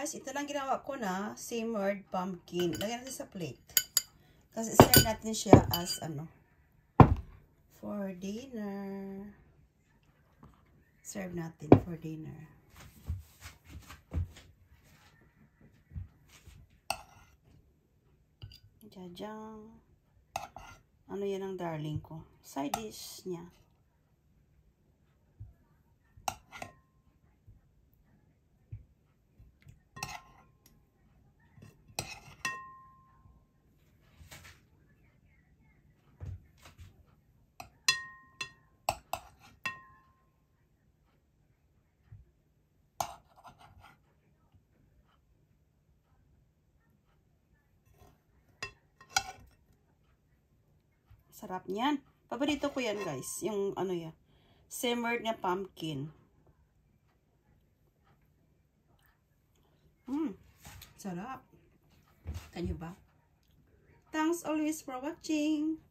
guys, ito lang ginawa ko na simmered pumpkin. Lagyan natin sa plate. Kasi serve natin siya as ano, for dinner. Serve natin for dinner. Jajang. Ano yan ang darling ko? Side dish niya. Sarap niyan. Paborito ko yan, guys. Yung ano yan. Simmered na pumpkin. Sarap. Kanyo ba? Thanks always for watching.